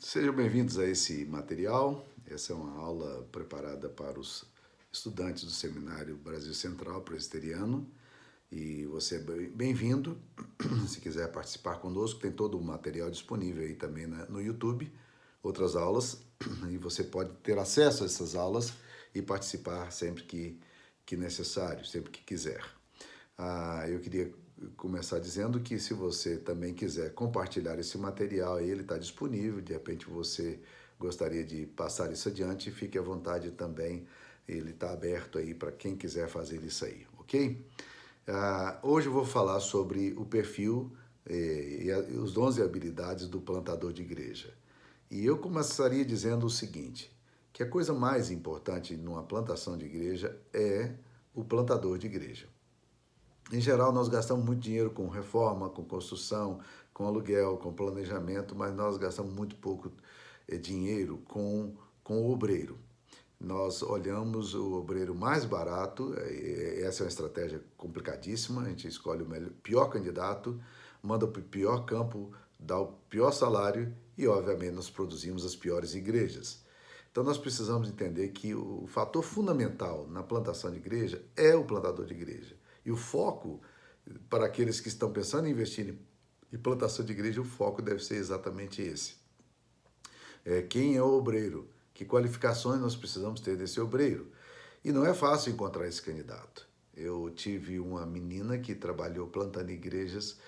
Sejam bem-vindos a esse material. Essa é uma aula preparada para os estudantes do Seminário Brasil Central Presbiteriano e você é bem-vindo. Se quiser participar conosco, tem todo o material disponível aí também no YouTube, outras aulas, e você pode ter acesso a essas aulas e participar sempre que necessário, sempre que quiser. Eu queria começar dizendo que se você também quiser compartilhar esse material, ele está disponível, de repente você gostaria de passar isso adiante, fique à vontade também, ele está aberto aí para quem quiser fazer isso aí, ok? Hoje eu vou falar sobre o perfil e os dons e habilidades do plantador de igreja. E eu começaria dizendo o seguinte, que a coisa mais importante numa plantação de igreja é o plantador de igreja. Em geral, nós gastamos muito dinheiro com reforma, com construção, com aluguel, com planejamento, mas nós gastamos muito pouco dinheiro com o obreiro. Nós olhamos o obreiro mais barato, essa é uma estratégia complicadíssima, a gente escolhe o pior candidato, manda para o pior campo, dá o pior salário e, obviamente, nós produzimos as piores igrejas. Então, nós precisamos entender que o fator fundamental na plantação de igreja é o plantador de igreja. E o foco, para aqueles que estão pensando em investir em plantação de igreja, o foco deve ser exatamente esse. Quem é o obreiro? Que qualificações nós precisamos ter desse obreiro? E não é fácil encontrar esse candidato. Eu tive uma menina que trabalhou plantando igrejas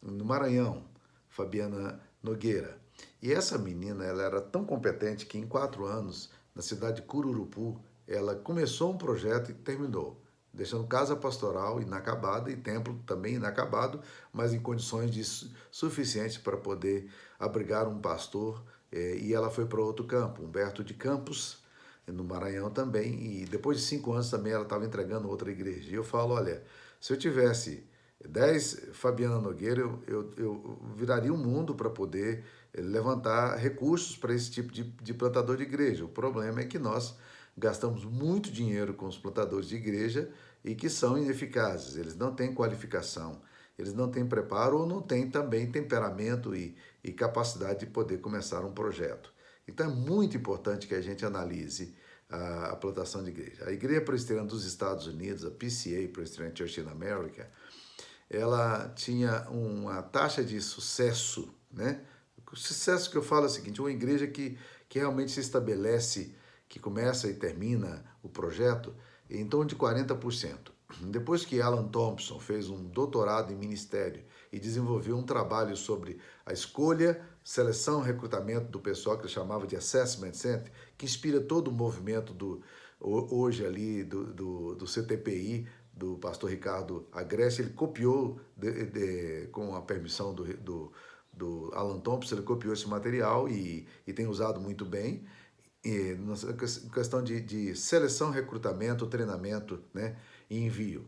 no Maranhão, Fabiana Nogueira. E essa menina, ela era tão competente que em 4 anos, na cidade de Cururupu, ela começou um projeto e terminou, deixando casa pastoral inacabada e templo também inacabado, mas em condições suficientes para poder abrigar um pastor, e ela foi para outro campo, Humberto de Campos, no Maranhão também, e depois de 5 anos também ela estava entregando outra igreja. E eu falo, olha, se eu tivesse 10 Fabiana Nogueira, eu viraria um mundo para poder levantar recursos para esse tipo de plantador de igreja. O problema é que nós gastamos muito dinheiro com os plantadores de igreja e que são ineficazes. Eles não têm qualificação, eles não têm preparo ou não têm também temperamento e capacidade de poder começar um projeto. Então é muito importante que a gente analise a plantação de igreja. A Igreja Presbiteriana dos Estados Unidos, a PCA, Presbyterian Church in America, ela tinha uma taxa de sucesso, né? O sucesso que eu falo é o seguinte, uma igreja que realmente se estabelece, que começa e termina o projeto, em torno de 40%. Depois que Alan Thompson fez um doutorado em ministério e desenvolveu um trabalho sobre a escolha, seleção e recrutamento do pessoal que ele chamava de Assessment Center, que inspira todo o movimento hoje ali do CTPI, do pastor Ricardo Agreste, ele copiou, com a permissão do Alan Thompson, ele copiou esse material e tem usado muito bem, em questão de seleção, recrutamento, treinamento, né, e envio.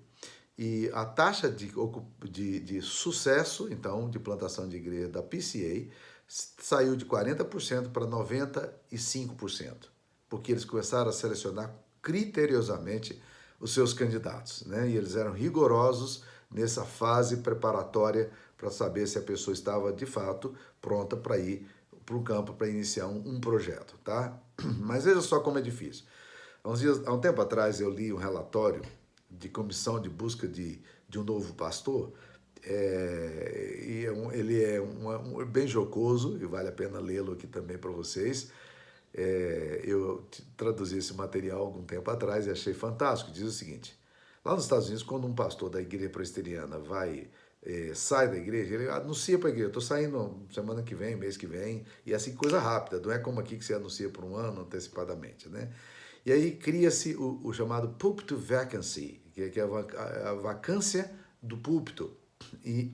E a taxa de sucesso, então, de plantação de igreja da PCA saiu de 40% para 95%, porque eles começaram a selecionar criteriosamente os seus candidatos, né? E eles eram rigorosos nessa fase preparatória para saber se a pessoa estava, de fato, pronta para ir para o campo para iniciar um projeto, tá? Mas veja só como é difícil. Há um tempo atrás eu li um relatório de comissão de busca de um novo pastor, ele é bem jocoso e vale a pena lê-lo aqui também para vocês. Eu traduzi esse material algum tempo atrás e achei fantástico. Diz o seguinte, lá nos Estados Unidos, quando um pastor da igreja presbiteriana sai da igreja, ele anuncia para a igreja, estou saindo semana que vem, mês que vem, e assim, coisa rápida, não é como aqui que você anuncia por um ano antecipadamente, né? E aí cria-se o chamado pulpit vacancy, que é a vacância do púlpito. E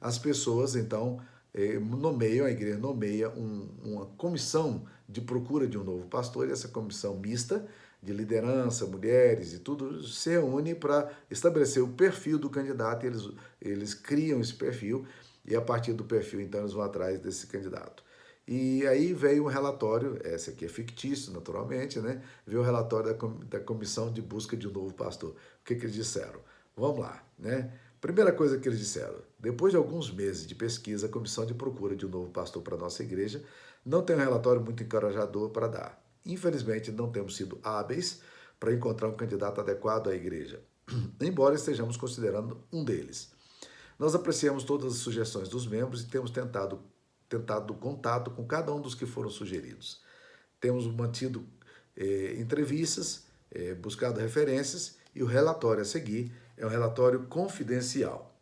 as pessoas, então, a igreja nomeia uma comissão de procura de um novo pastor, e essa comissão mista, de liderança, mulheres e tudo, se reúne para estabelecer o perfil do candidato, e eles criam esse perfil, e a partir do perfil, então, eles vão atrás desse candidato. E aí veio um relatório, esse aqui é fictício, naturalmente, né? Veio o relatório da comissão de busca de um novo pastor. O que eles disseram? Vamos lá, né? Primeira coisa que eles disseram: depois de alguns meses de pesquisa, a comissão de procura de um novo pastor para a nossa igreja não tem um relatório muito encorajador para dar. Infelizmente, não temos sido hábeis para encontrar um candidato adequado à igreja, embora estejamos considerando um deles. Nós apreciamos todas as sugestões dos membros e temos tentado contato com cada um dos que foram sugeridos. Temos mantido entrevistas, buscado referências e o relatório a seguir é um relatório confidencial.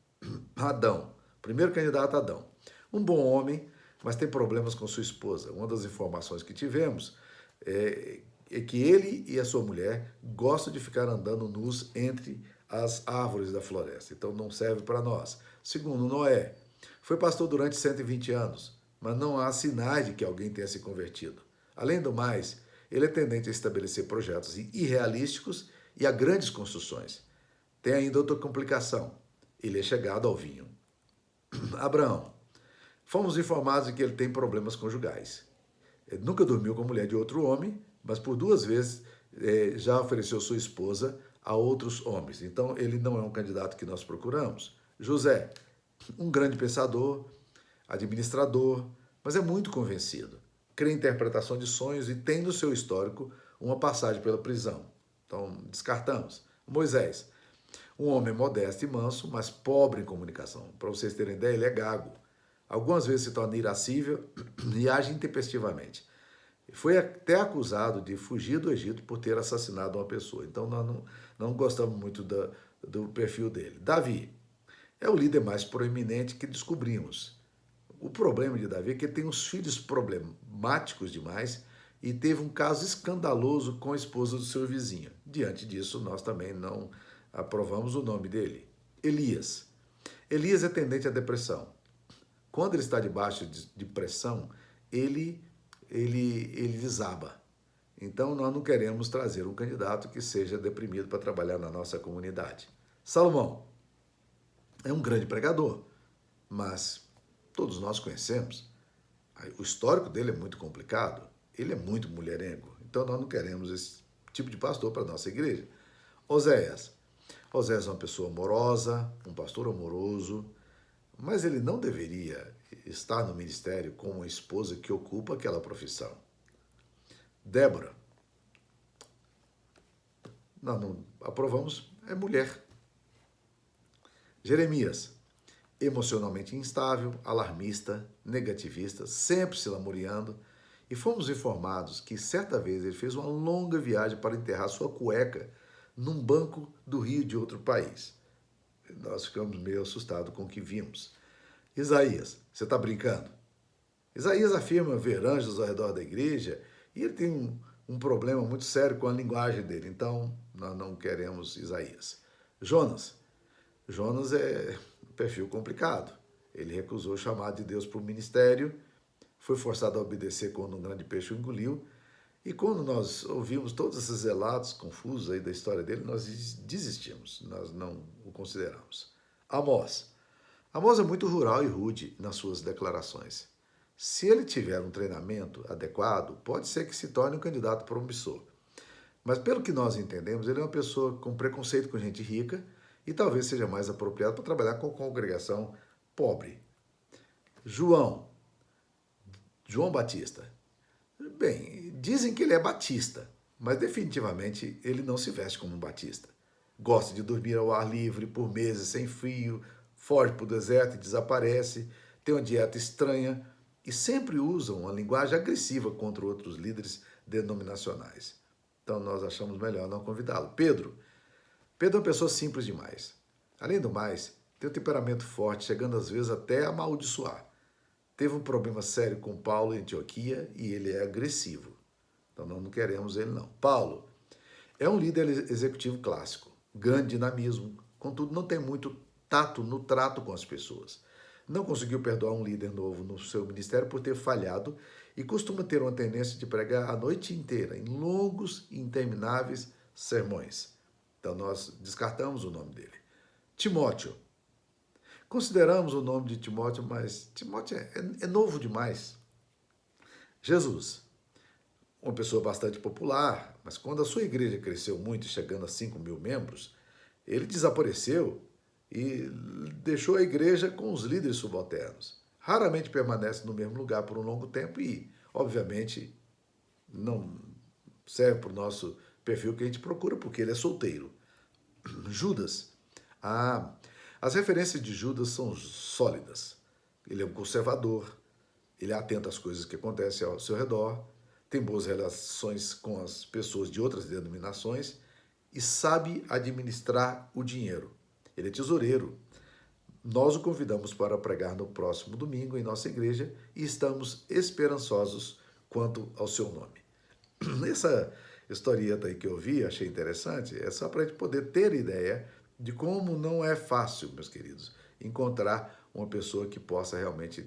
Adão, primeiro candidato Adão. Um bom homem, mas tem problemas com sua esposa. Uma das informações que tivemos é que ele e a sua mulher gostam de ficar andando nus entre as árvores da floresta. Então não serve para nós. Segundo, Noé. Foi pastor durante 120 anos, mas não há sinais de que alguém tenha se convertido. Além do mais, ele é tendente a estabelecer projetos irrealísticos e a grandes construções. Tem ainda outra complicação. Ele é chegado ao vinho. Abraão. Fomos informados de que ele tem problemas conjugais. Ele nunca dormiu com a mulher de outro homem, mas por 2 vezes já ofereceu sua esposa a outros homens. Então, ele não é um candidato que nós procuramos. José, um grande pensador, administrador, mas é muito convencido. Crê em interpretação de sonhos e tem no seu histórico uma passagem pela prisão. Então, descartamos. Moisés, um homem modesto e manso, mas pobre em comunicação. Para vocês terem ideia, ele é gago. Algumas vezes se torna irascível e age intempestivamente. Foi até acusado de fugir do Egito por ter assassinado uma pessoa. Então, nós não gostamos muito do perfil dele. Davi é o líder mais proeminente que descobrimos. O problema de Davi é que ele tem uns filhos problemáticos demais e teve um caso escandaloso com a esposa do seu vizinho. Diante disso, nós também não aprovamos o nome dele. Elias. Elias é tendente à depressão. Quando ele está debaixo de pressão, ele desaba. Então, nós não queremos trazer um candidato que seja deprimido para trabalhar na nossa comunidade. Salomão é um grande pregador, mas todos nós conhecemos. O histórico dele é muito complicado, ele é muito mulherengo. Então, nós não queremos esse tipo de pastor para a nossa igreja. Oséias. Oséias é uma pessoa amorosa, um pastor amoroso, mas ele não deveria estar no ministério com uma esposa que ocupa aquela profissão. Débora. Nós não aprovamos, é mulher. Jeremias. Emocionalmente instável, alarmista, negativista, sempre se lamuriando. E fomos informados que certa vez ele fez uma longa viagem para enterrar sua cueca num banco do rio de outro país. Nós ficamos meio assustados com o que vimos. Isaías, você está brincando? Isaías afirma ver anjos ao redor da igreja e ele tem um problema muito sério com a linguagem dele. Então, nós não queremos Isaías. Jonas. Jonas é um perfil complicado. Ele recusou o chamado de Deus para o ministério, foi forçado a obedecer quando um grande peixe o engoliu. E quando nós ouvimos todos esses relatos confusos aí da história dele, nós desistimos, nós não o consideramos. Amós. Amós é muito rural e rude nas suas declarações. Se ele tiver um treinamento adequado, pode ser que se torne um candidato promissor. Mas pelo que nós entendemos, ele é uma pessoa com preconceito com gente rica e talvez seja mais apropriado para trabalhar com congregação pobre. João Batista. Bem, dizem que ele é batista, mas definitivamente ele não se veste como um batista. Gosta de dormir ao ar livre por meses sem frio, foge para o deserto e desaparece, tem uma dieta estranha e sempre usa uma linguagem agressiva contra outros líderes denominacionais. Então nós achamos melhor não convidá-lo. Pedro é uma pessoa simples demais. Além do mais, tem um temperamento forte, chegando às vezes até a amaldiçoar. Teve um problema sério com Paulo em Antioquia e ele é agressivo. Então nós não queremos ele não. Paulo é um líder executivo clássico, grande dinamismo, contudo não tem muito tato no trato com as pessoas. Não conseguiu perdoar um líder novo no seu ministério por ter falhado e costuma ter uma tendência de pregar a noite inteira em longos e intermináveis sermões. Então nós descartamos o nome dele. Timóteo. Consideramos o nome de Timóteo, mas Timóteo é novo demais. Jesus, uma pessoa bastante popular, mas quando a sua igreja cresceu muito, chegando a 5.000 membros, ele desapareceu e deixou a igreja com os líderes subalternos. Raramente permanece no mesmo lugar por um longo tempo e, obviamente, não serve para o nosso perfil que a gente procura, porque ele é solteiro. Judas. Ah, as referências de Judas são sólidas. Ele é um conservador, ele é atento às coisas que acontecem ao seu redor, tem boas relações com as pessoas de outras denominações e sabe administrar o dinheiro. Ele é tesoureiro. Nós o convidamos para pregar no próximo domingo em nossa igreja e estamos esperançosos quanto ao seu nome. Essa historieta aí que eu vi, achei interessante, é só para a gente poder ter ideia de como não é fácil, meus queridos, encontrar uma pessoa que possa realmente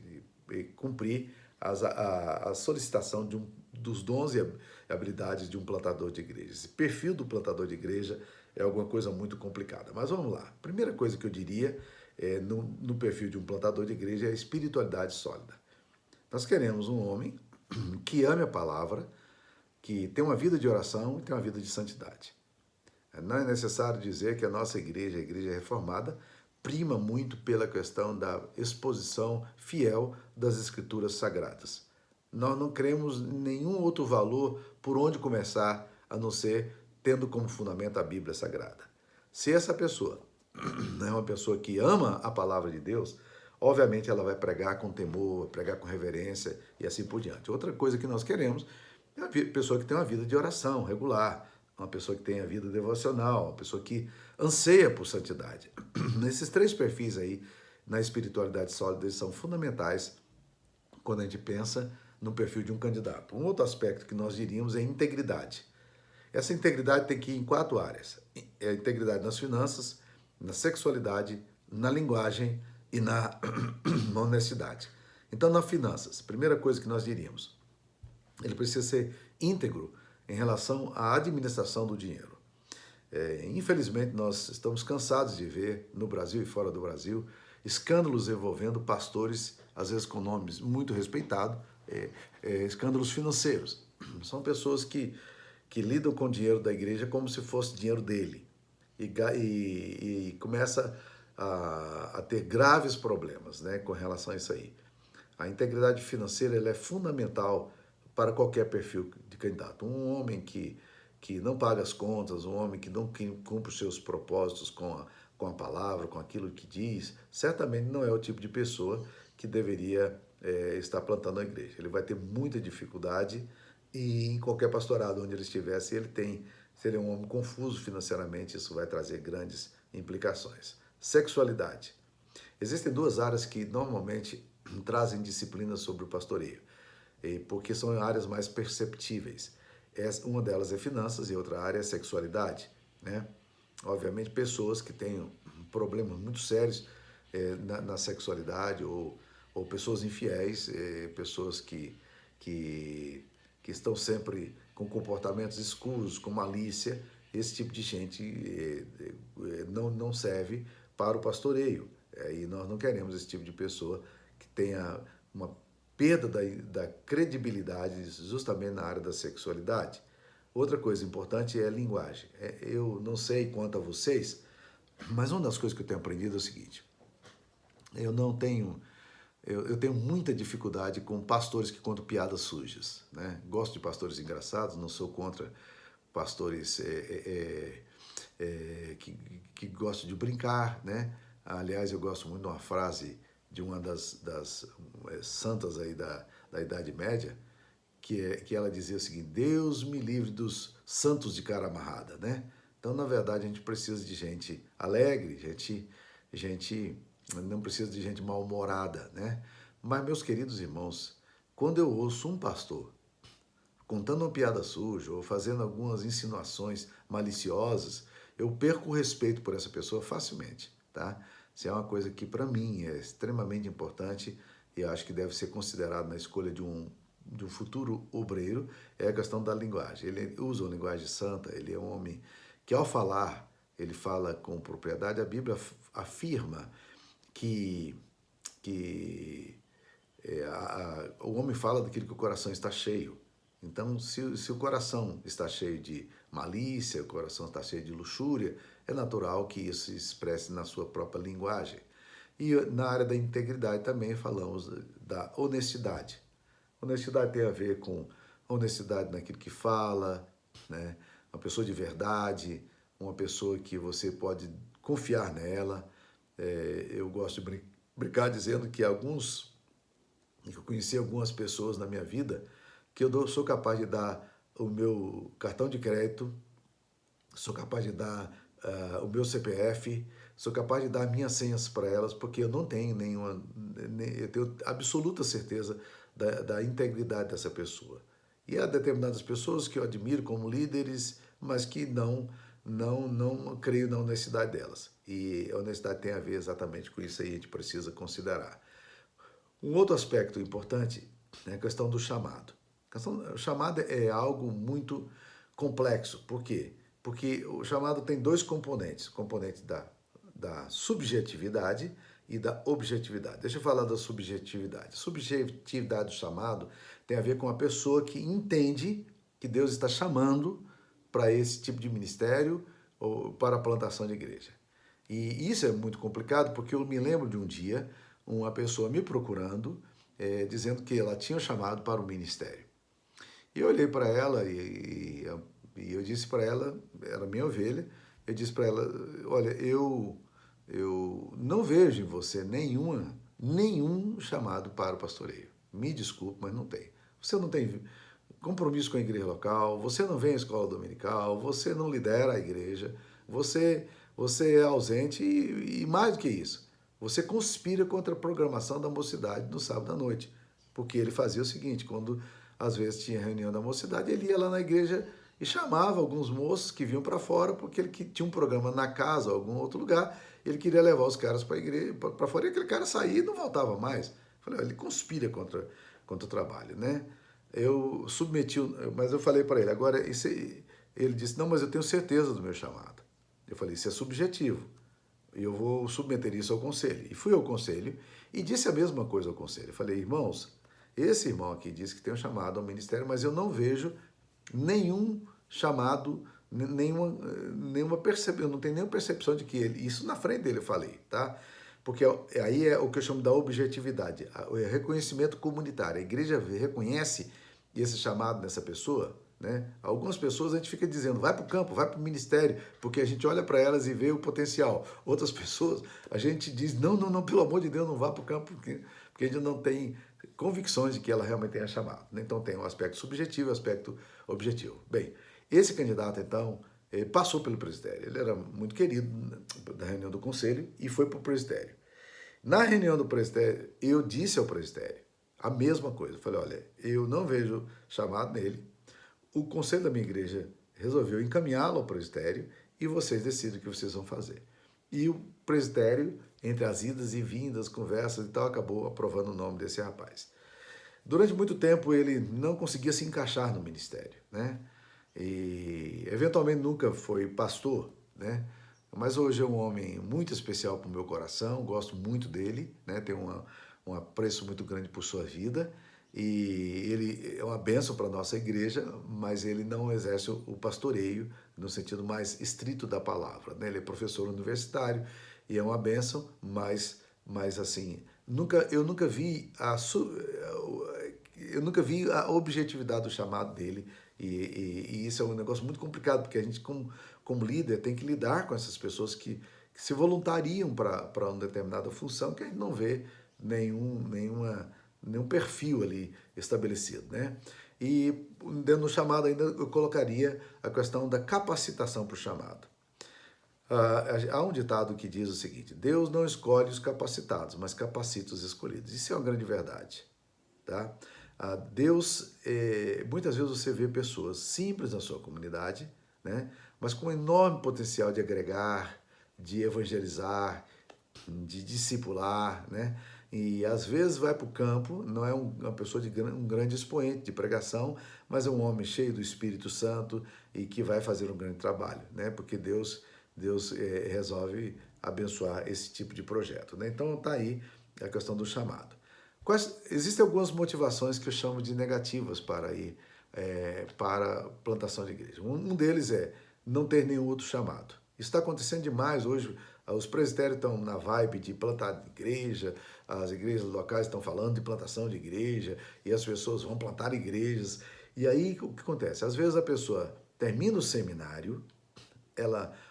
cumprir a solicitação dos dons e habilidades de um plantador de igreja. Esse perfil do plantador de igreja é alguma coisa muito complicada. Mas vamos lá. Primeira coisa que eu diria no perfil de um plantador de igreja é a espiritualidade sólida. Nós queremos um homem que ame a palavra, que tem uma vida de oração e tem uma vida de santidade. Não é necessário dizer que a nossa igreja, a igreja reformada, prima muito pela questão da exposição fiel das escrituras sagradas. Nós não cremos nenhum outro valor por onde começar, a não ser tendo como fundamento a Bíblia Sagrada. Se essa pessoa é uma pessoa que ama a palavra de Deus, obviamente ela vai pregar com temor, pregar com reverência e assim por diante. Outra coisa que nós queremos é uma pessoa que tem uma vida de oração regular, uma pessoa que tem a vida devocional, uma pessoa que anseia por santidade. Esses três perfis aí na espiritualidade sólida eles são fundamentais quando a gente pensa no perfil de um candidato. Um outro aspecto que nós diríamos é integridade. Essa integridade tem que ir em 4 áreas. É a integridade nas finanças, na sexualidade, na linguagem e na honestidade. Então, nas finanças, primeira coisa que nós diríamos, ele precisa ser íntegro em relação à administração do dinheiro. Infelizmente, nós estamos cansados de ver, no Brasil e fora do Brasil, escândalos envolvendo pastores, às vezes com nomes muito respeitados, escândalos financeiros. São pessoas que lidam com o dinheiro da igreja como se fosse dinheiro dele e começa a ter graves problemas, né, com relação a isso aí. A integridade financeira ela é fundamental para qualquer perfil de candidato. Um homem que não paga as contas, um homem que não cumpre os seus propósitos com a palavra, com aquilo que diz, certamente não é o tipo de pessoa que deveria estar plantando a igreja. Ele vai ter muita dificuldade e em qualquer pastorado onde ele estiver, se ele é um homem confuso financeiramente, isso vai trazer grandes implicações. Sexualidade. Existem 2 áreas que normalmente trazem disciplinas sobre o pastoreio, porque são áreas mais perceptíveis. Uma delas é finanças e outra área é sexualidade, né? Obviamente, pessoas que têm problemas muito sérios na sexualidade ou pessoas infiéis, pessoas que estão sempre com comportamentos escuros, com malícia, esse tipo de gente não serve para o pastoreio. E nós não queremos esse tipo de pessoa que tenha uma perda da credibilidade justamente na área da sexualidade. Outra coisa importante é a linguagem. Eu não sei quanto a vocês, mas uma das coisas que eu tenho aprendido é o seguinte: eu tenho muita dificuldade com pastores que contam piadas sujas, né? Gosto de pastores engraçados, não sou contra pastores que gostam de brincar, né? Aliás, eu gosto muito de uma frase de uma das santas aí da Idade Média, que ela dizia o seguinte: Deus me livre dos santos de cara amarrada, né? Então, na verdade, a gente precisa de gente alegre, gente não precisa de gente mal-humorada, né? Mas, meus queridos irmãos, quando eu ouço um pastor contando uma piada suja ou fazendo algumas insinuações maliciosas, eu perco o respeito por essa pessoa facilmente, tá? Isso é uma coisa que, para mim, é extremamente importante e acho que deve ser considerado na escolha de um futuro obreiro, é a questão da linguagem. Ele usa uma linguagem santa, ele é um homem que, ao falar, ele fala com propriedade. A Bíblia afirma que o homem fala daquilo que o coração está cheio. Então, se o coração está cheio de malícia, o coração está cheio de luxúria, é natural que isso se expresse na sua própria linguagem. E na área da integridade também falamos da honestidade. Honestidade tem a ver com honestidade naquilo que fala, né? Uma pessoa de verdade, uma pessoa que você pode confiar nela. Eu gosto de brincar dizendo que eu conheci algumas pessoas na minha vida que eu sou capaz de dar o meu cartão de crédito, sou capaz de dar o meu CPF, sou capaz de dar minhas senhas para elas, porque eu não tenho eu tenho absoluta certeza da integridade dessa pessoa. E há determinadas pessoas que eu admiro como líderes, mas que não creio na honestidade delas. E a honestidade tem a ver exatamente com isso aí, a gente precisa considerar. Um outro aspecto importante é a questão do chamado. O chamado é algo muito complexo. Por quê? Porque o chamado tem dois componentes. O componente da subjetividade e da objetividade. Deixa eu falar da subjetividade. A subjetividade do chamado tem a ver com a pessoa que entende que Deus está chamando para esse tipo de ministério ou para a plantação de igreja. E isso é muito complicado porque eu me lembro de um dia uma pessoa me procurando, dizendo que ela tinha chamado para o ministério. E eu olhei para ela e eu disse para ela, era minha ovelha, eu disse para ela, olha, eu não vejo em você nenhum chamado para o pastoreio. Me desculpe, mas não tem. Você não tem compromisso com a igreja local, você não vem à escola dominical, você não lidera a igreja, você é ausente e mais do que isso, você conspira contra a programação da mocidade no sábado à noite. Porque ele fazia o seguinte, quando às vezes tinha reunião da mocidade, ele ia lá na igreja e chamava alguns moços que vinham para fora, porque ele tinha um programa na casa ou algum outro lugar, ele queria levar os caras para a igreja, para fora, e aquele cara saía e não voltava mais. Eu falei, ele conspira contra o trabalho, né? Eu submeti, mas eu falei para ele, agora, ele disse, não, mas eu tenho certeza do meu chamado. Eu falei, isso é subjetivo, e eu vou submeter isso ao conselho. E fui ao conselho e disse a mesma coisa ao conselho. Eu falei, irmãos, esse irmão aqui disse que tem um chamado ao ministério, mas eu não vejo nenhum chamado, nenhuma percepção, eu não tenho nenhuma percepção de que ele, isso na frente dele eu falei, tá? Porque aí é o que eu chamo da objetividade, o reconhecimento comunitário. A igreja reconhece esse chamado nessa pessoa, né? Algumas pessoas a gente fica dizendo, vai para o campo, vai para o ministério, porque a gente olha para elas e vê o potencial. Outras pessoas, a gente diz, não, pelo amor de Deus, não vá para o campo, porque a gente não tem convicções de que ela realmente tenha chamado. Então tem o aspecto subjetivo e o aspecto objetivo. Bem, esse candidato, então, passou pelo presbitério. Ele era muito querido da reunião do conselho e foi para o presbitério. Na reunião do presbitério, eu disse ao presbitério a mesma coisa. Eu falei, olha, eu não vejo chamado nele. O conselho da minha igreja resolveu encaminhá-lo ao presbitério e vocês decidem o que vocês vão fazer. E o presbitério, entre as idas e vindas, conversas e tal, acabou aprovando o nome desse rapaz. Durante muito tempo ele não conseguia se encaixar no ministério, né? E eventualmente nunca foi pastor, né? Mas hoje é um homem muito especial para o meu coração, gosto muito dele, né? Tenho um apreço muito grande por sua vida e ele é uma bênção para a nossa igreja, mas ele não exerce o pastoreio no sentido mais estrito da palavra, né? Ele é professor universitário e é uma bênção, mas assim, eu nunca vi a objetividade do chamado dele e isso é um negócio muito complicado, porque a gente como líder tem que lidar com essas pessoas que se voluntariam para uma determinada função que a gente não vê nenhum perfil ali estabelecido, né? E dentro do chamado ainda eu colocaria a questão da capacitação para o chamado. Há um ditado que diz o seguinte, Deus não escolhe os capacitados, mas capacita os escolhidos. Isso é uma grande verdade, tá? Deus, muitas vezes você vê pessoas simples na sua comunidade, né? Mas com um enorme potencial de agregar, de evangelizar, de discipular, né? E às vezes vai para o campo, não é uma pessoa um grande expoente de pregação, mas é um homem cheio do Espírito Santo e que vai fazer um grande trabalho, né? Porque Deus resolve abençoar esse tipo de projeto, né? Então está aí a questão do chamado. Existem algumas motivações que eu chamo de negativas para ir para plantação de igreja. Um deles é não ter nenhum outro chamado. Isso está acontecendo demais hoje. Os presbitérios estão na vibe de plantar igreja, as igrejas locais estão falando de plantação de igreja, e as pessoas vão plantar igrejas. E aí, o que acontece? Às vezes a pessoa termina o seminário,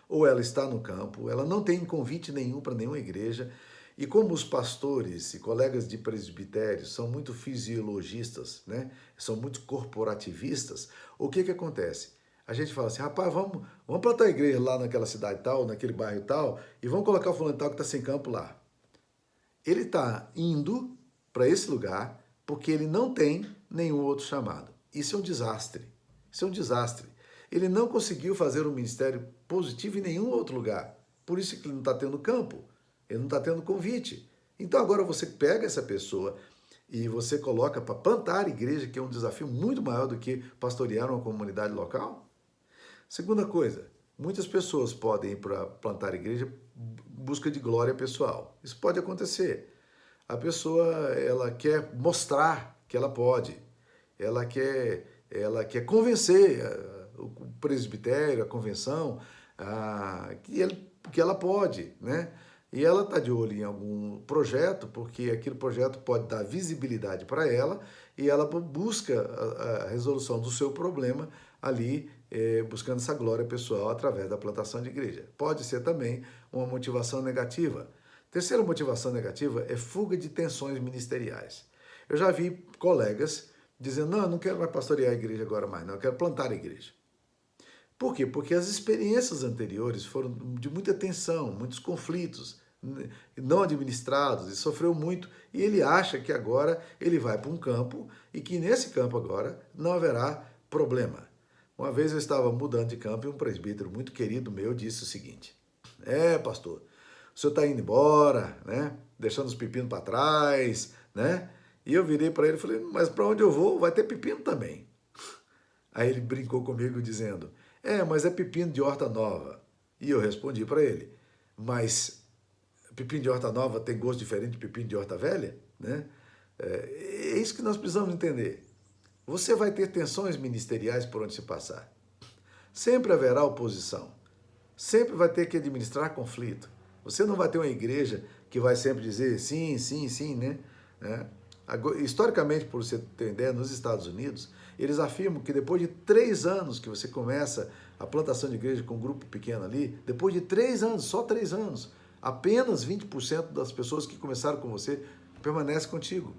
ou ela está no campo, ela não tem convite nenhum para nenhuma igreja, e como os pastores e colegas de presbitério são muito fisiologistas, né? São muito corporativistas, o que acontece? A gente fala assim, rapaz, vamos plantar a igreja lá naquela cidade tal, naquele bairro tal, e vamos colocar o fulano tal que está sem campo lá. Ele está indo para esse lugar porque ele não tem nenhum outro chamado. Isso é um desastre. Isso é um desastre. Ele não conseguiu fazer um ministério positivo em nenhum outro lugar. Por isso que ele não está tendo campo. Ele não está tendo convite. Então agora você pega essa pessoa e você coloca para plantar a igreja, que é um desafio muito maior do que pastorear uma comunidade local. Segunda coisa, muitas pessoas podem ir para plantar igreja em busca de glória pessoal. Isso pode acontecer. A pessoa, ela quer mostrar que ela pode. Ela quer convencer o presbitério, a convenção, que ela pode, né? E ela está de olho em algum projeto, porque aquele projeto pode dar visibilidade para ela, e ela busca a resolução do seu problema ali, buscando essa glória pessoal através da plantação de igreja. Pode ser também uma motivação negativa. Terceira motivação negativa é fuga de tensões ministeriais. Eu já vi colegas dizendo, não, eu não quero mais pastorear a igreja agora mais, não, eu quero plantar a igreja. Por quê? Porque as experiências anteriores foram de muita tensão, muitos conflitos, não administrados, e sofreu muito, e ele acha que agora ele vai para um campo e que nesse campo agora não haverá problema. Uma vez eu estava mudando de campo e um presbítero muito querido meu disse o seguinte, pastor, o senhor está indo embora, né? Deixando os pepinos para trás, né? E eu virei para ele e falei, mas para onde eu vou vai ter pepino também. Aí ele brincou comigo dizendo, mas é pepino de horta nova. E eu respondi para ele, mas pepino de horta nova tem gosto diferente de pepino de horta velha? Né? É isso que nós precisamos entender. Você vai ter tensões ministeriais por onde se passar. Sempre haverá oposição. Sempre vai ter que administrar conflito. Você não vai ter uma igreja que vai sempre dizer sim, sim, sim, né? Historicamente, por você ter ideia, nos Estados Unidos, eles afirmam que depois de 3 anos que você começa a plantação de igreja com um grupo pequeno ali, depois de 3 anos, só 3 anos, apenas 20% das pessoas que começaram com você permanecem contigo.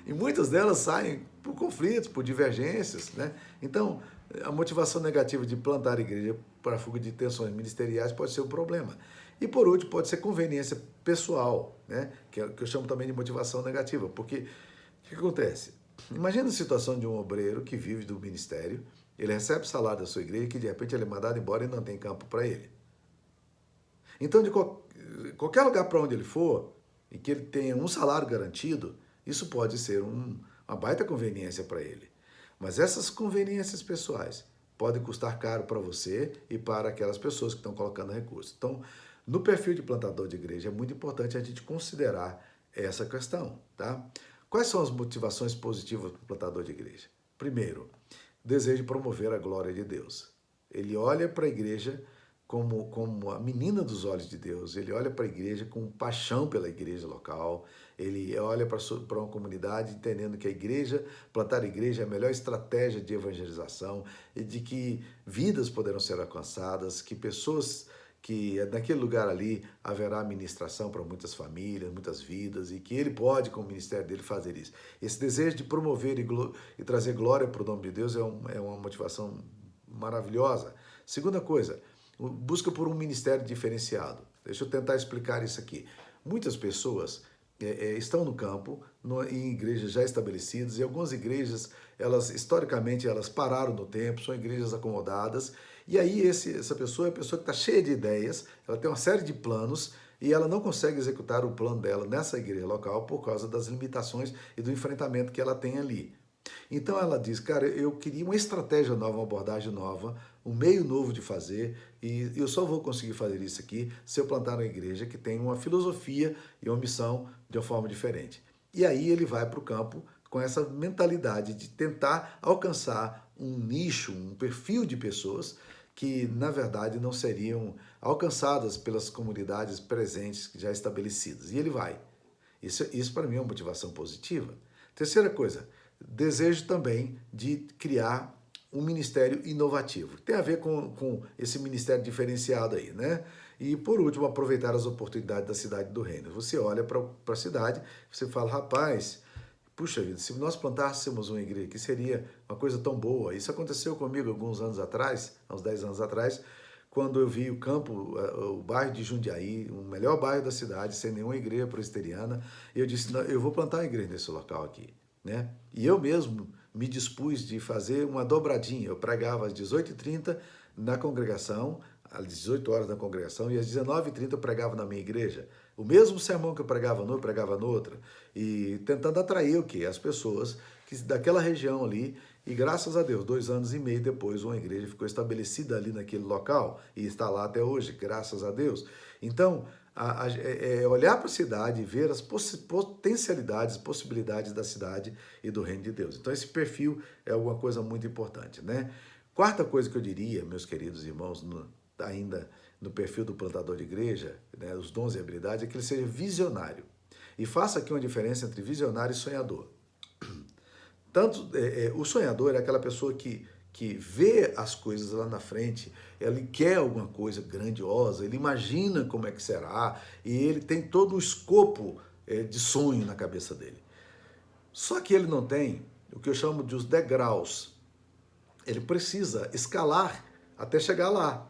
E muitas delas saem por conflitos, por divergências, né? Então, a motivação negativa de plantar a igreja para a fuga de tensões ministeriais pode ser um problema. E por último, pode ser conveniência pessoal, né? Que eu chamo também de motivação negativa, porque o que acontece? Imagina a situação de um obreiro que vive do ministério, ele recebe o salário da sua igreja, que de repente ele é mandado embora e não tem campo para ele. Então, de qualquer lugar para onde ele for, e que ele tenha um salário garantido, isso pode ser uma baita conveniência para ele. Mas essas conveniências pessoais podem custar caro para você e para aquelas pessoas que estão colocando recursos. Então, no perfil de plantador de igreja, é muito importante a gente considerar essa questão, tá? Quais são as motivações positivas para o plantador de igreja? Primeiro, desejo de promover a glória de Deus. Ele olha para a igreja como a menina dos olhos de Deus, ele olha para a igreja com paixão pela igreja local, ele olha para uma comunidade entendendo que plantar a igreja é a melhor estratégia de evangelização e de que vidas poderão ser alcançadas, que pessoas, que naquele lugar ali haverá ministração para muitas famílias, muitas vidas, e que ele pode, com o ministério dele, fazer isso. Esse desejo de promover e trazer glória para o nome de Deus é uma motivação maravilhosa. Segunda coisa, busca por um ministério diferenciado. Deixa eu tentar explicar isso aqui. Muitas pessoas estão no campo, em igrejas já estabelecidas, e algumas igrejas, historicamente, elas pararam no tempo, são igrejas acomodadas, e aí essa pessoa é a pessoa que está cheia de ideias, ela tem uma série de planos, e ela não consegue executar o plano dela nessa igreja local por causa das limitações e do enfrentamento que ela tem ali. Então ela diz, cara, eu queria uma estratégia nova, uma abordagem nova, um meio novo de fazer, e eu só vou conseguir fazer isso aqui se eu plantar uma igreja que tem uma filosofia e uma missão de uma forma diferente. E aí ele vai para o campo com essa mentalidade de tentar alcançar um nicho, um perfil de pessoas que, na verdade, não seriam alcançadas pelas comunidades presentes já estabelecidas. E ele vai. Isso para mim é uma motivação positiva. Terceira coisa, desejo também de criar um ministério inovativo. Tem a ver com esse ministério diferenciado aí, né? E, por último, aproveitar as oportunidades da cidade do reino. Você olha para a cidade, você fala, rapaz, puxa vida, se nós plantássemos uma igreja aqui, seria uma coisa tão boa. Isso aconteceu comigo alguns anos atrás, há uns 10 anos atrás, quando eu vi o campo, o bairro de Jundiaí, o melhor bairro da cidade, sem nenhuma igreja presbiteriana, e eu disse, não, eu vou plantar uma igreja nesse local aqui, né? E eu mesmo me dispus de fazer uma dobradinha. Eu pregava às 18h30 na congregação, às 18 horas na congregação, e às 19h30 eu pregava na minha igreja. O mesmo sermão que eu pregava numa, eu pregava noutra, e tentando atrair o quê? As pessoas que daquela região ali, e graças a Deus, 2 anos e meio depois, uma igreja ficou estabelecida ali naquele local, e está lá até hoje, graças a Deus. Então, olhar para a cidade e ver as potencialidades, possibilidades da cidade e do reino de Deus. Então, esse perfil é alguma coisa muito importante, né? Quarta coisa que eu diria, meus queridos irmãos, ainda no perfil do plantador de igreja, né, os dons e habilidades, é que ele seja visionário. E faça aqui uma diferença entre visionário e sonhador. Tanto o sonhador é aquela pessoa que vê as coisas lá na frente, ele quer alguma coisa grandiosa, ele imagina como é que será, e ele tem todo o escopo de sonho na cabeça dele. Só que ele não tem o que eu chamo de os degraus. Ele precisa escalar até chegar lá.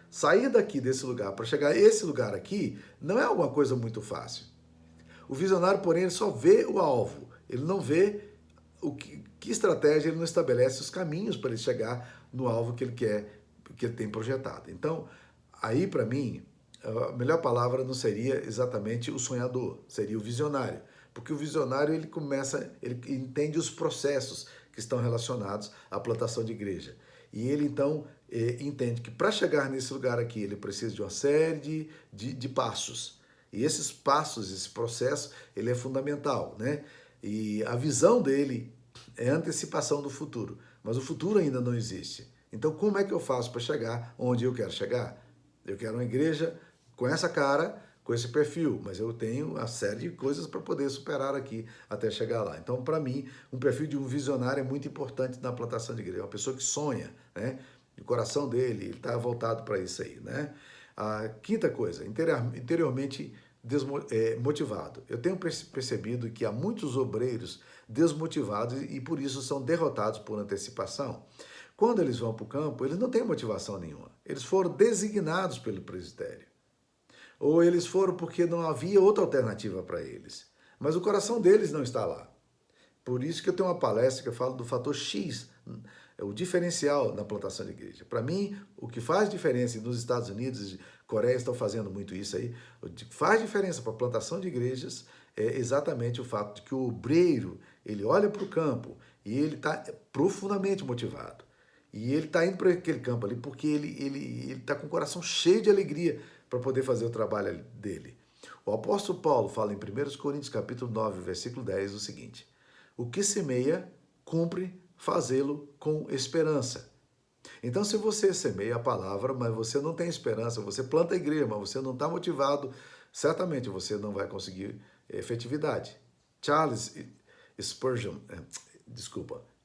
Sair daqui desse lugar para chegar a esse lugar aqui não é alguma coisa muito fácil. O visionário, porém, ele só vê o alvo, ele não vê que estratégia, ele não estabelece os caminhos para ele chegar no alvo que ele quer, que ele tem projetado. Então, aí para mim, a melhor palavra não seria exatamente o sonhador, seria o visionário. Porque o visionário, ele entende os processos que estão relacionados à plantação de igreja. E ele, então, entende que para chegar nesse lugar aqui, ele precisa de uma série de passos. E esses passos, esse processo, ele é fundamental, né? E a visão dele é a antecipação do futuro. Mas o futuro ainda não existe. Então, como é que eu faço para chegar onde eu quero chegar? Eu quero uma igreja com essa cara, com esse perfil, mas eu tenho uma série de coisas para poder superar aqui até chegar lá. Então, para mim, um perfil de um visionário é muito importante na plantação de igreja. É uma pessoa que sonha, né? O coração dele está voltado para isso aí, né? A quinta coisa, interiormente motivado. Eu tenho percebido que há muitos obreiros desmotivados e por isso são derrotados por antecipação. Quando eles vão para o campo, eles não têm motivação nenhuma. Eles foram designados pelo presbitério. Ou eles foram porque não havia outra alternativa para eles. Mas o coração deles não está lá. Por isso que eu tenho uma palestra que eu falo do fator X, o diferencial na plantação de igreja. Para mim, o que faz diferença, e nos Estados Unidos, Coreia estão fazendo muito isso aí, o que faz diferença para a plantação de igrejas é exatamente o fato de que o obreiro, ele olha para o campo e ele está profundamente motivado. E ele está indo para aquele campo ali porque ele está com o coração cheio de alegria para poder fazer o trabalho dele. O apóstolo Paulo fala em 1 Coríntios capítulo 9, versículo 10, o seguinte: o que semeia, cumpre fazê-lo com esperança. Então, se você semeia a palavra, mas você não tem esperança, você planta a igreja, mas você não está motivado, certamente você não vai conseguir efetividade. Charles Spurgeon,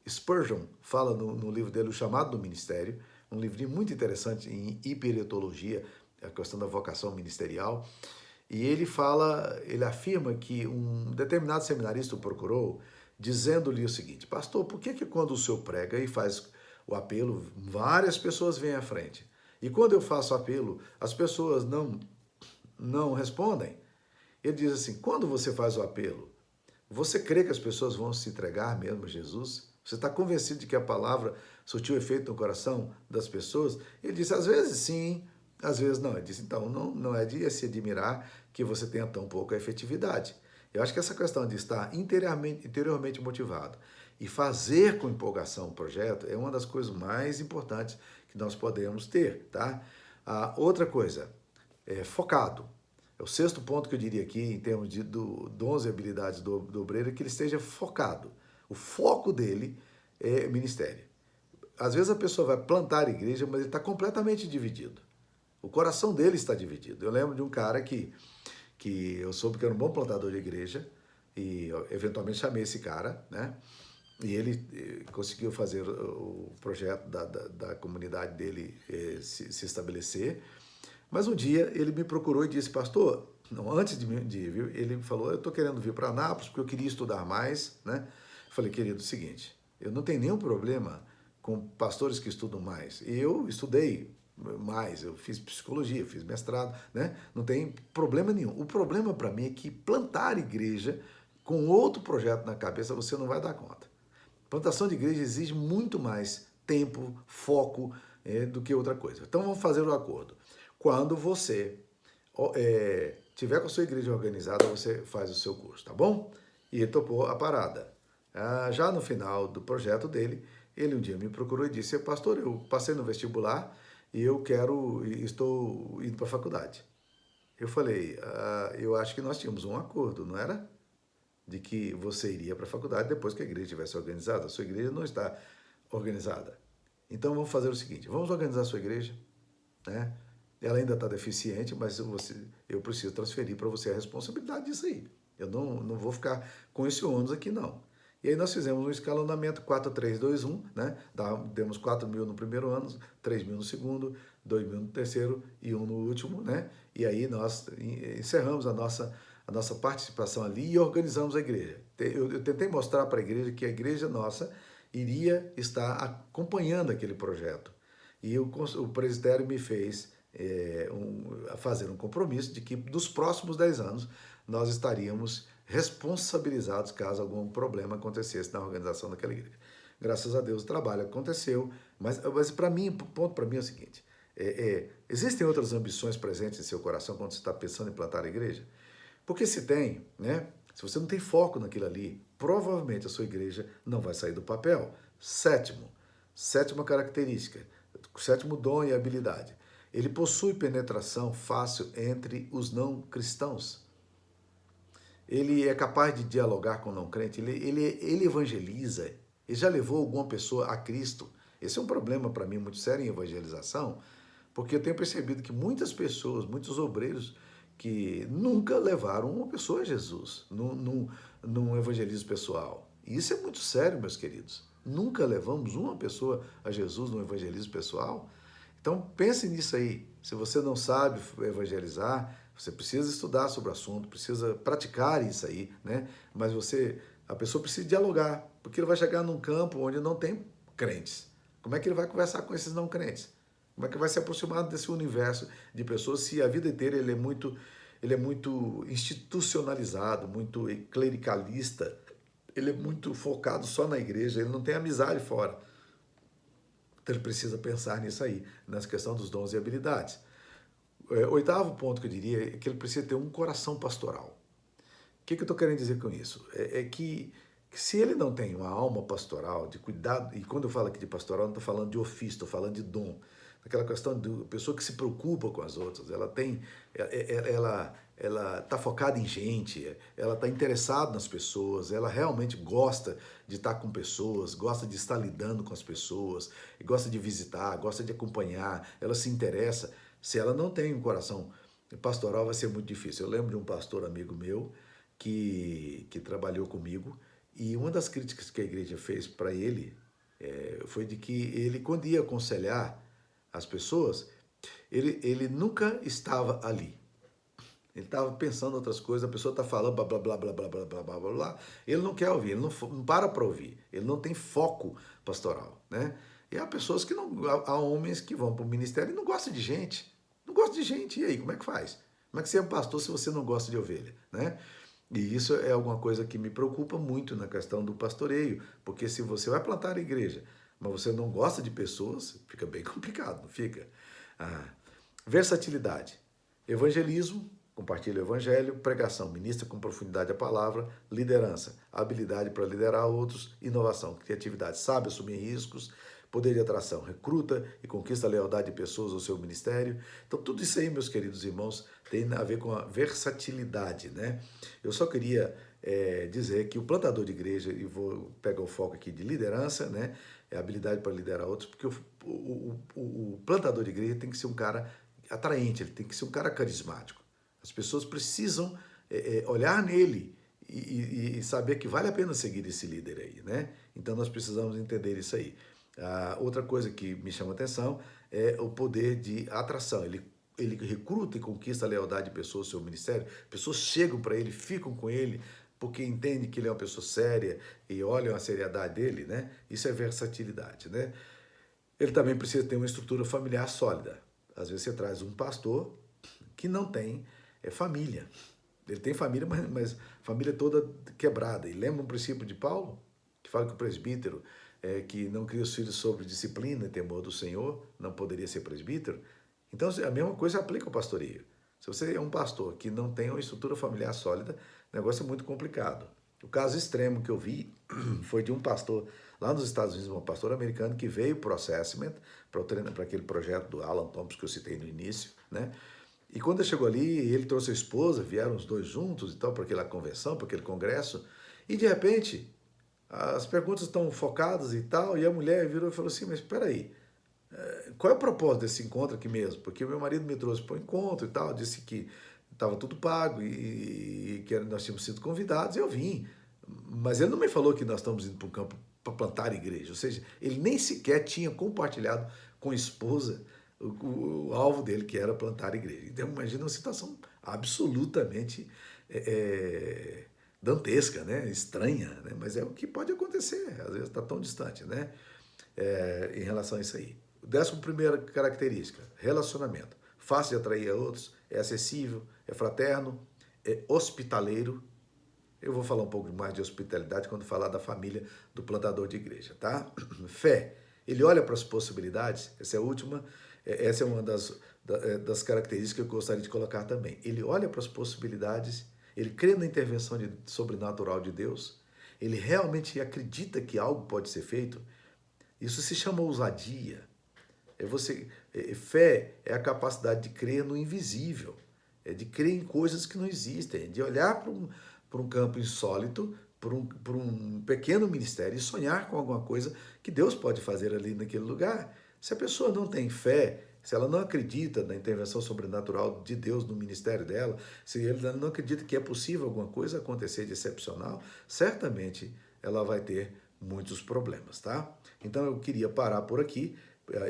Spurgeon fala no livro dele, O Chamado do Ministério, um livrinho muito interessante em hiperetologia, a questão da vocação ministerial, e ele afirma que um determinado seminarista o procurou, dizendo-lhe o seguinte: pastor, por que quando o senhor prega e faz o apelo, várias pessoas vêm à frente, e quando eu faço apelo, as pessoas não respondem? Ele diz assim: quando você faz o apelo, você crê que as pessoas vão se entregar mesmo a Jesus? Você está convencido de que a palavra surtiu efeito no coração das pessoas? Ele disse: às vezes sim, às vezes não. Ele disse: então não é de se admirar que você tenha tão pouca efetividade. Eu acho que essa questão de estar interiormente motivado e fazer com empolgação o projeto é uma das coisas mais importantes que nós podemos ter, tá? Outra coisa, focado. É o sexto ponto que eu diria aqui, em termos de dons e habilidades do obreiro, é que ele esteja focado. O foco dele é ministério. Às vezes a pessoa vai plantar a igreja, mas ele está completamente dividido. O coração dele está dividido. Eu lembro de um cara que eu soube que era um bom plantador de igreja e eventualmente chamei esse cara, né? E ele conseguiu fazer o projeto da comunidade dele se estabelecer. Mas um dia ele me procurou e disse, pastor, não, antes de vir, ele me falou, eu estou querendo vir para Anápolis porque eu queria estudar mais, né? Eu falei, querido, é o seguinte, eu não tenho nenhum problema com pastores que estudam mais. E eu estudei mais, eu fiz psicologia, fiz mestrado, né? Não tem problema nenhum. O problema para mim é que plantar igreja com outro projeto na cabeça você não vai dar conta. Plantação de igreja exige muito mais tempo, foco do que outra coisa. Então vamos fazer um acordo. Quando você tiver com a sua igreja organizada, você faz o seu curso, tá bom? E ele topou a parada. Já no final do projeto dele, ele um dia me procurou e disse, pastor, eu passei no vestibular e estou indo para a faculdade. Eu falei, eu acho que nós tínhamos um acordo, não era? De que você iria para a faculdade depois que a igreja estivesse organizada. A sua igreja não está organizada. Então vamos fazer o seguinte, vamos organizar a sua igreja, né? Ela ainda está deficiente, mas eu preciso transferir para você a responsabilidade disso aí. Eu não vou ficar com esse ônus aqui, não. E aí nós fizemos um escalonamento 4, 3, 2, 1, né? Demos 4 mil no primeiro ano, 3 mil no segundo, 2 mil no terceiro e 1 no último, né? E aí nós encerramos a nossa participação ali e organizamos a igreja. Eu tentei mostrar para a igreja que a igreja nossa iria estar acompanhando aquele projeto. E o presbitério me fez fazer um compromisso de que nos próximos 10 anos nós estaríamos responsabilizados caso algum problema acontecesse na organização daquela igreja. Graças a Deus o trabalho aconteceu, mas para mim, o ponto para mim é o seguinte, existem outras ambições presentes em seu coração quando você está pensando em plantar a igreja? Porque se tem, né? Se você não tem foco naquilo ali, provavelmente a sua igreja não vai sair do papel. Sétima característica, sétimo dom e habilidade. Ele possui penetração fácil entre os não cristãos. Ele é capaz de dialogar com o não crente, ele evangeliza, ele já levou alguma pessoa a Cristo. Esse é um problema para mim muito sério em evangelização, porque eu tenho percebido que muitas pessoas, muitos obreiros, que nunca levaram uma pessoa a Jesus num evangelismo pessoal. E isso é muito sério, meus queridos. Nunca levamos uma pessoa a Jesus no evangelismo pessoal. Então pense nisso aí. Se você não sabe evangelizar, você precisa estudar sobre o assunto, precisa praticar isso aí, né? Mas a pessoa precisa dialogar, porque ele vai chegar num campo onde não tem crentes. Como é que ele vai conversar com esses não crentes? Como é que vai se aproximar desse universo de pessoas se a vida inteira ele é muito institucionalizado, muito clericalista, ele é muito focado só na igreja, ele não tem amizade fora. Então ele precisa pensar nisso aí, nessa questão dos dons e habilidades. Oitavo ponto que eu diria é que ele precisa ter um coração pastoral. O que eu estou querendo dizer com isso? Que se ele não tem uma alma pastoral, de cuidado, e quando eu falo aqui de pastoral, não estou falando de ofício, estou falando de dom. Aquela questão de pessoa que se preocupa com as outras, ela está focada em gente, ela está interessada nas pessoas, ela realmente gosta de estar com pessoas, gosta de estar lidando com as pessoas, gosta de visitar, gosta de acompanhar, ela se interessa. Se ela não tem um coração pastoral, vai ser muito difícil. Eu lembro de um pastor amigo meu que trabalhou comigo e uma das críticas que a igreja fez para ele foi de que ele, quando ia aconselhar as pessoas, ele nunca estava ali. Ele estava pensando em outras coisas, a pessoa está falando blá, blá, blá, blá, blá, blá, blá, blá, blá, blá. Ele não quer ouvir, ele não para ouvir, ele não tem foco pastoral, né? E há pessoas que não, há homens que vão para o ministério e não gostam de gente, não gostam de gente, e aí, como é que faz? Como é que você é um pastor se você não gosta de ovelha, né? E isso é alguma coisa que me preocupa muito na questão do pastoreio, porque se você vai plantar a igreja, mas você não gosta de pessoas, fica bem complicado, não fica? Versatilidade. Evangelismo, compartilha o evangelho, pregação, ministra com profundidade a palavra, liderança, habilidade para liderar outros, inovação, criatividade, sabe assumir riscos, poder de atração, recruta e conquista a lealdade de pessoas ao seu ministério. Então tudo isso aí, meus queridos irmãos, tem a ver com a versatilidade, né? Eu só queria dizer que o plantador de igreja, e vou pegar o foco aqui de liderança, né? É a habilidade para liderar outros, porque o plantador de igreja tem que ser um cara atraente, ele tem que ser um cara carismático. As pessoas precisam olhar nele e saber que vale a pena seguir esse líder aí, né? Então nós precisamos entender isso aí. Outra coisa que me chama a atenção é o poder de atração. Ele recruta e conquista a lealdade de pessoas ao seu ministério. Pessoas chegam para ele, ficam com ele, porque entendem que ele é uma pessoa séria e olham a seriedade dele, né? Isso é versatilidade, né? Ele também precisa ter uma estrutura familiar sólida. Às vezes você traz um pastor que não tem família. Ele tem família, mas família toda quebrada. E lembra um princípio de Paulo, que fala que o presbítero que não cria os filhos sobre disciplina e temor do Senhor, não poderia ser presbítero. Então, a mesma coisa aplica ao pastoreio. Se você é um pastor que não tem uma estrutura familiar sólida, o negócio é muito complicado. O caso extremo que eu vi foi de um pastor lá nos Estados Unidos, um pastor americano que veio para o Assessment, para aquele projeto do Alan Thompson que eu citei no início, né? E quando ele chegou ali, ele trouxe a esposa, vieram os dois juntos e tal, para aquela convenção, para aquele congresso, e de repente as perguntas estão focadas e tal, e a mulher virou e falou assim, mas espera aí, qual é o propósito desse encontro aqui mesmo? Porque o meu marido me trouxe para o encontro e tal, disse que estava tudo pago e que nós tínhamos sido convidados, e eu vim. Mas ele não me falou que nós estamos indo para um campo para plantar igreja, ou seja, ele nem sequer tinha compartilhado com a esposa o alvo dele, que era plantar igreja. Então, imagina uma situação absolutamente dantesca, né? Estranha, né? Mas é o que pode acontecer, às vezes está tão distante, né? Em relação a isso aí. 11ª característica, relacionamento. Fácil de atrair a outros, é acessível, é fraterno, é hospitaleiro. Eu vou falar um pouco mais de hospitalidade quando falar da família do plantador de igreja, tá? Fé. Ele olha para as possibilidades, essa é uma das características que eu gostaria de colocar também. Ele olha para as possibilidades, ele crê na intervenção sobrenatural de Deus, ele realmente acredita que algo pode ser feito. Isso se chama ousadia. Fé é a capacidade de crer no invisível, é de crer em coisas que não existem, é de olhar para um campo insólito, para um pequeno ministério e sonhar com alguma coisa que Deus pode fazer ali naquele lugar. Se a pessoa não tem fé, se ela não acredita na intervenção sobrenatural de Deus no ministério dela, se ela não acredita que é possível alguma coisa acontecer de excepcional, certamente ela vai ter muitos problemas, tá? Então eu queria parar por aqui.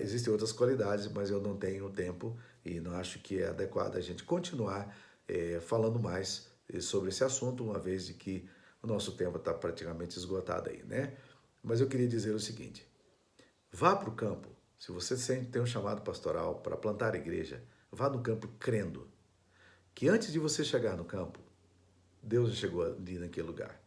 Existem outras qualidades, mas eu não tenho tempo e não acho que é adequado a gente continuar falando mais sobre esse assunto, uma vez de que o nosso tempo está praticamente esgotado aí, né? Mas eu queria dizer o seguinte, vá para o campo. Se você tem um chamado pastoral para plantar a igreja, vá no campo crendo que antes de você chegar no campo, Deus já chegou ali naquele lugar.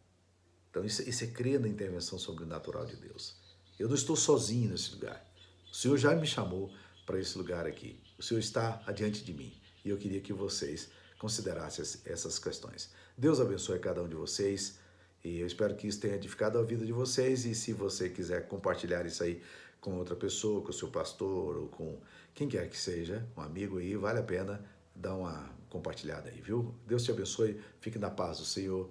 Então isso é crer na intervenção sobrenatural de Deus. Eu não estou sozinho nesse lugar. O Senhor já me chamou para esse lugar aqui. O Senhor está adiante de mim. E eu queria que vocês considerassem essas questões. Deus abençoe cada um de vocês. E eu espero que isso tenha edificado a vida de vocês. E se você quiser compartilhar isso aí com outra pessoa, com o seu pastor, ou com quem quer que seja, um amigo aí, vale a pena dar uma compartilhada aí, viu? Deus te abençoe. Fique na paz do Senhor.